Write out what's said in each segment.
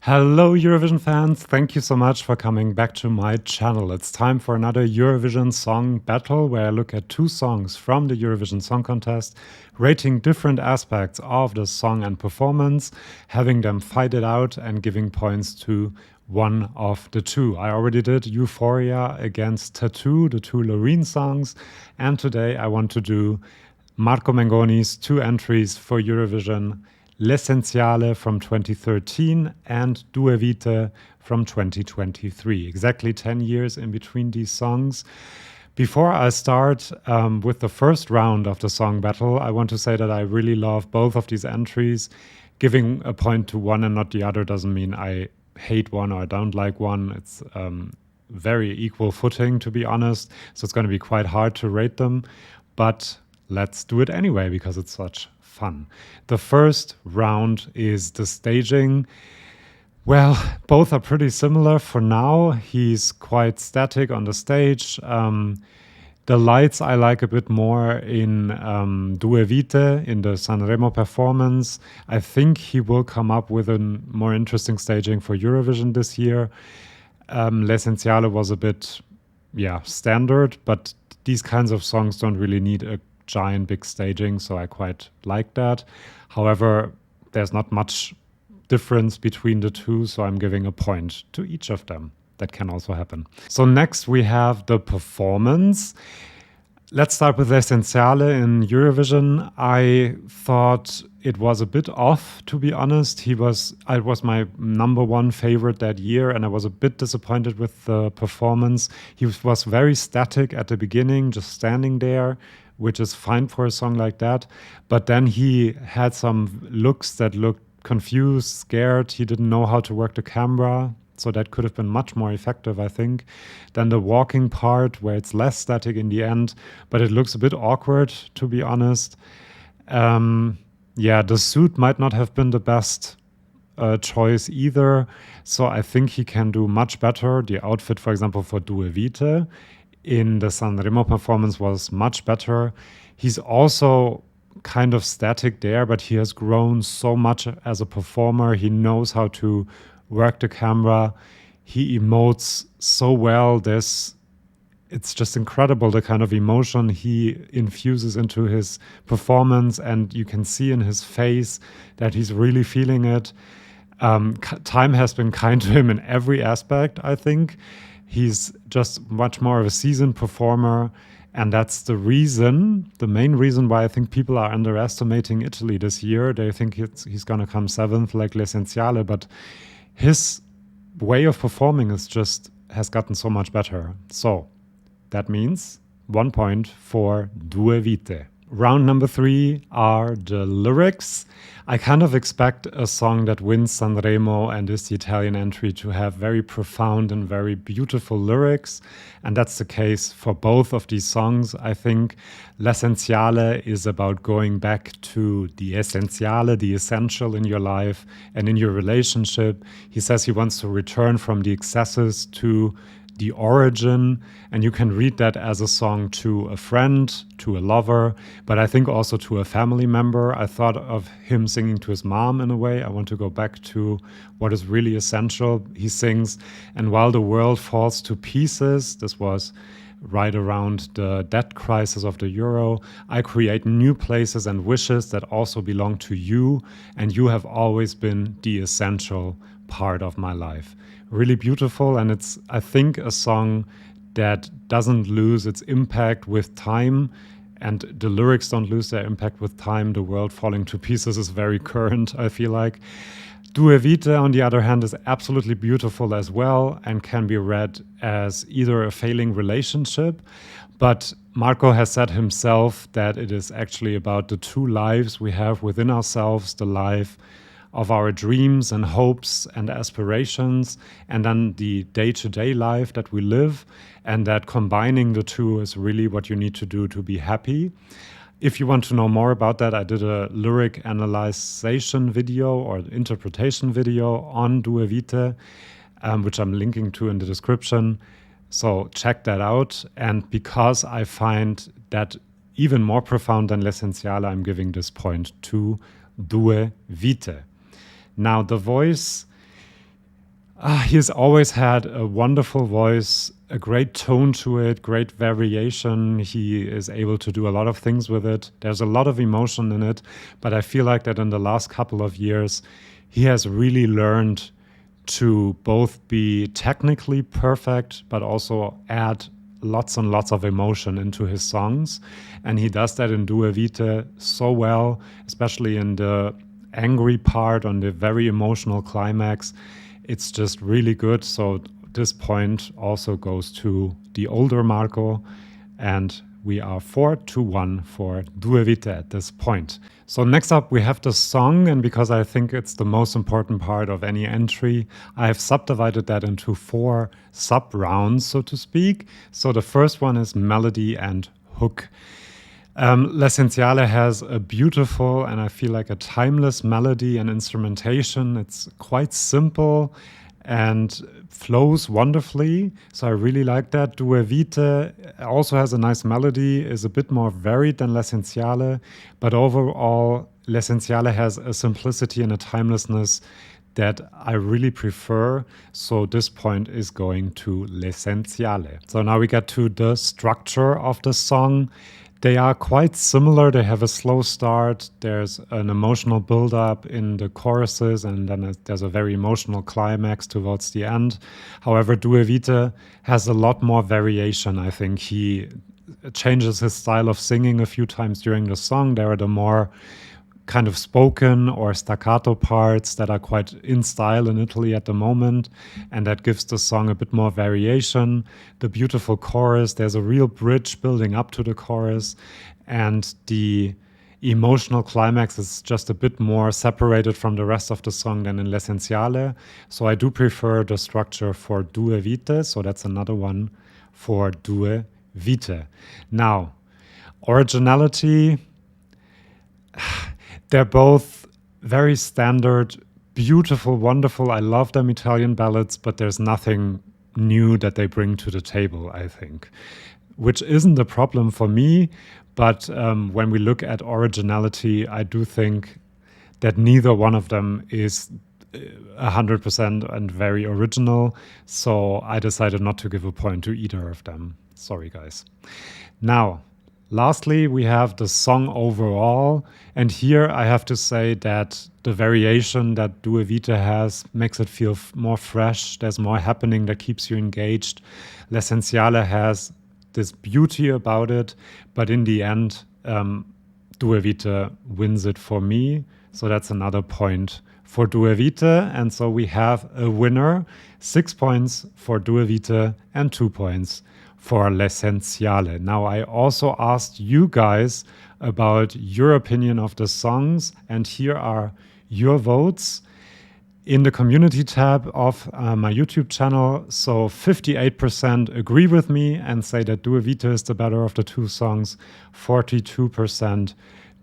Hello, Eurovision fans. Thank you so much for coming back to my channel. It's time for another Eurovision Song Battle where I look at two songs from the Eurovision Song Contest, rating different aspects of the song and performance, having them fight it out and giving points to one of the two. I already did Euphoria against Tattoo, the two Loreen songs, and today I want to do Marco Mengoni's two entries for Eurovision, L'Essenziale from 2013 and Due Vite from 2023. Exactly 10 years in between these songs. Before I start with the first round of the song battle, I want to say that I really love both of these entries. Giving a point to one and not the other doesn't mean I hate one or I don't like one. It's very equal footing, to be honest. So it's going to be quite hard to rate them. But let's do it anyway because it's such fun. The first round is the staging. Well, both are pretty similar for now. He's quite static on the stage. The lights I like a bit more in Due Vite, in the San Remo performance. I think he will come up with a more interesting staging for Eurovision this year. L'Essenziale was a bit, standard, but these kinds of songs don't really need a giant big staging, so I quite like that. However, there's not much difference between the two, so I'm giving a point to each of them. That can also happen. So next we have the performance. Let's start with L'Essenziale in Eurovision. I thought it was a bit off, to be honest. It was my number one favorite that year, and I was a bit disappointed with the performance. He was very static at the beginning, just standing there, which is fine for a song like that. But then he had some looks that looked confused, scared. He didn't know how to work the camera. So that could have been much more effective, I think, than the walking part where it's less static in the end. But it looks a bit awkward, to be honest. The suit might not have been the best choice either. So I think he can do much better. The outfit, for example, for Due Vite in the San Remo performance was much better. He's also kind of static there, but he has grown so much as a performer. He knows how to work the camera. He emotes so well. It's just incredible the kind of emotion he infuses into his performance, and you can see in his face that he's really feeling it. Time has been kind to him in every aspect, I think. He's just much more of a seasoned performer, and that's the main reason why I think people are underestimating Italy this year. They think he's going to come seventh like L'Essenziale, but his way of performing has gotten so much better. So that means 1 point for Due Vite. Round number 3 are the lyrics. I kind of expect a song that wins San Remo and is the Italian entry to have very profound and very beautiful lyrics. And that's the case for both of these songs. I think L'Essenziale is about going back to the essenziale, the essential in your life and in your relationship. He says he wants to return from the excesses to the origin, and you can read that as a song to a friend, to a lover, but I think also to a family member. I thought of him singing to his mom in a way. I want to go back to what is really essential. He sings, "And while the world falls to pieces," this was right around the debt crisis of the euro, "I create new places and wishes that also belong to you, and you have always been the essential part of my life." Really beautiful, and it's, I think, a song that doesn't lose its impact with time, and the lyrics don't lose their impact with time. The world falling to pieces is very current, I feel like. Due Vite, on the other hand, is absolutely beautiful as well and can be read as either a failing relationship, but Marco has said himself that it is actually about the two lives we have within ourselves, the life of our dreams and hopes and aspirations, and then the day-to-day life that we live, and that combining the two is really what you need to do to be happy. If you want to know more about that, I did a lyric analyzation video or interpretation video on Due Vite, which I'm linking to in the description. So check that out. And because I find that even more profound than L'Essenziale, I'm giving this point to Due Vite. Now, the voice, He's always had a wonderful voice, a great tone to it, great variation. He is able to do a lot of things with it. There's a lot of emotion in it, but I feel like that in the last couple of years, he has really learned to both be technically perfect, but also add lots and lots of emotion into his songs. And he does that in Due Vite so well, especially in the angry part, on the very emotional climax. It's just really good. So this point also goes to the older Marco, and we are 4-1 for Due Vite at this point. So next up we have the song, and because I think it's the most important part of any entry, I have subdivided that into 4 sub-rounds, so to speak. So the first one is melody and hook. L'Essenziale has a beautiful and I feel like a timeless melody and instrumentation. It's quite simple and flows wonderfully. So I really like that. Due Vite also has a nice melody, is a bit more varied than L'Essenziale, but overall L'Essenziale has a simplicity and a timelessness that I really prefer. So this point is going to L'Essenziale. So now we get to the structure of the song. They are quite similar. They have a slow start. There's an emotional build-up in the choruses, and then there's a very emotional climax towards the end. However, Due Vite has a lot more variation. I think he changes his style of singing a few times during the song. There are the more kind of spoken or staccato parts that are quite in style in Italy at the moment, and that gives the song a bit more variation. The beautiful chorus, there's a real bridge building up to the chorus, and the emotional climax is just a bit more separated from the rest of the song than in L'Essenziale. So I do prefer the structure for Due Vite, so that's another one for Due Vite. Now, Originality, they're both very standard, beautiful, wonderful. I love them Italian ballads, but there's nothing new that they bring to the table, I think, which isn't a problem for me. But when we look at Originality, I do think that neither one of them is 100% and very original. So I decided not to give a point to either of them. Sorry, guys. Now, lastly, we have the song overall, and here I have to say that the variation that Due Vite has makes it feel more fresh. There's more happening that keeps you engaged. L'Essenziale has this beauty about it, but in the end, Due Vite wins it for me. So that's another point for Due Vite, and so we have a winner. 6 points for Due Vite and 2 points for L'Essenziale. Now, I also asked you guys about your opinion of the songs, and here are your votes in the community tab of my YouTube channel. So 58% agree with me and say that Due Vite is the better of the two songs. 42%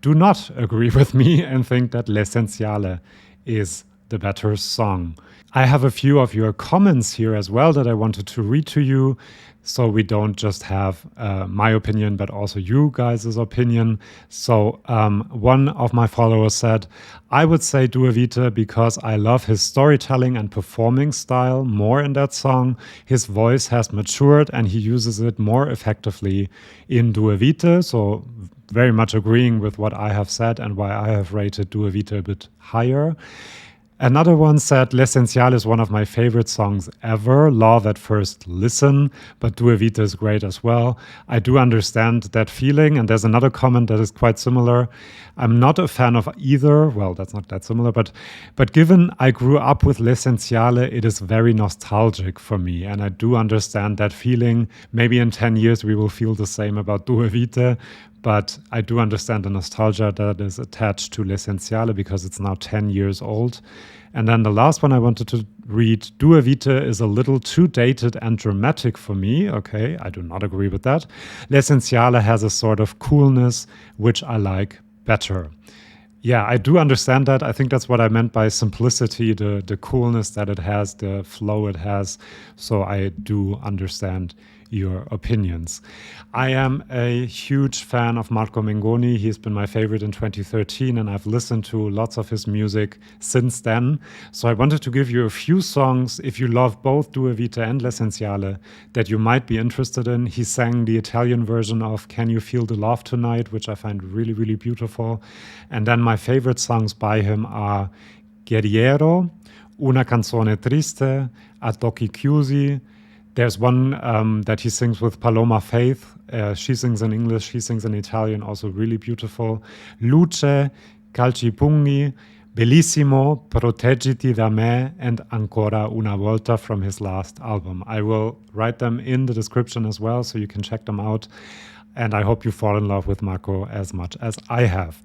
do not agree with me and think that L'Essenziale is the better song. I have a few of your comments here as well that I wanted to read to you, so we don't just have my opinion, but also you guys' opinion. So one of my followers said, I would say Due Vite because I love his storytelling and performing style more in that song. His voice has matured and he uses it more effectively in Due Vite. So very much agreeing with what I have said and why I have rated Due Vite a bit higher. Another one said, L'Essenziale is one of my favorite songs ever. Love at first listen, but Due Vite is great as well. I do understand that feeling. And there's another comment that is quite similar. I'm not a fan of either. Well, that's not that similar, but given I grew up with L'Essenziale, it is very nostalgic for me. And I do understand that feeling. Maybe in 10 years we will feel the same about Due Vite. But I do understand the nostalgia that is attached to L'Essenziale because it's now 10 years old. And then the last one I wanted to read, Due Vite is a little too dated and dramatic for me. Okay, I do not agree with that. L'Essenziale has a sort of coolness, which I like better. Yeah, I do understand that. I think that's what I meant by simplicity, the coolness that it has, the flow it has. So I do understand your opinions. I am a huge fan of Marco Mengoni. He's been my favorite in 2013, and I've listened to lots of his music since then. So I wanted to give you a few songs, if you love both Due Vite and L'Essenziale, that you might be interested in. He sang the Italian version of Can You Feel the Love Tonight, which I find really, really beautiful. And then my favorite songs by him are Guerriero, Una canzone triste, Ad occhi chiusi. There's one that he sings with Paloma Faith. She sings in English, he sings in Italian, also really beautiful. Luce, Calci pugni, Bellissimo, Proteggiti da me, and Ancora una volta from his last album. I will write them in the description as well, so you can check them out. And I hope you fall in love with Marco as much as I have.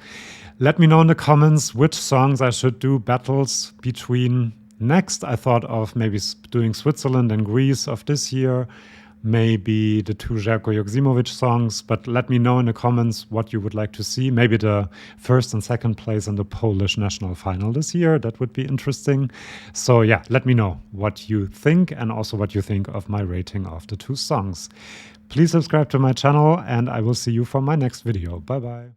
Let me know in the comments which songs I should do battles between next. I thought of maybe doing Switzerland and Greece of this year, maybe the two Željko Joksimović songs, but let me know in the comments what you would like to see. Maybe the first and second place in the Polish national final this year. That would be interesting. So yeah, let me know what you think and also what you think of my rating of the two songs. Please subscribe to my channel and I will see you for my next video. Bye bye.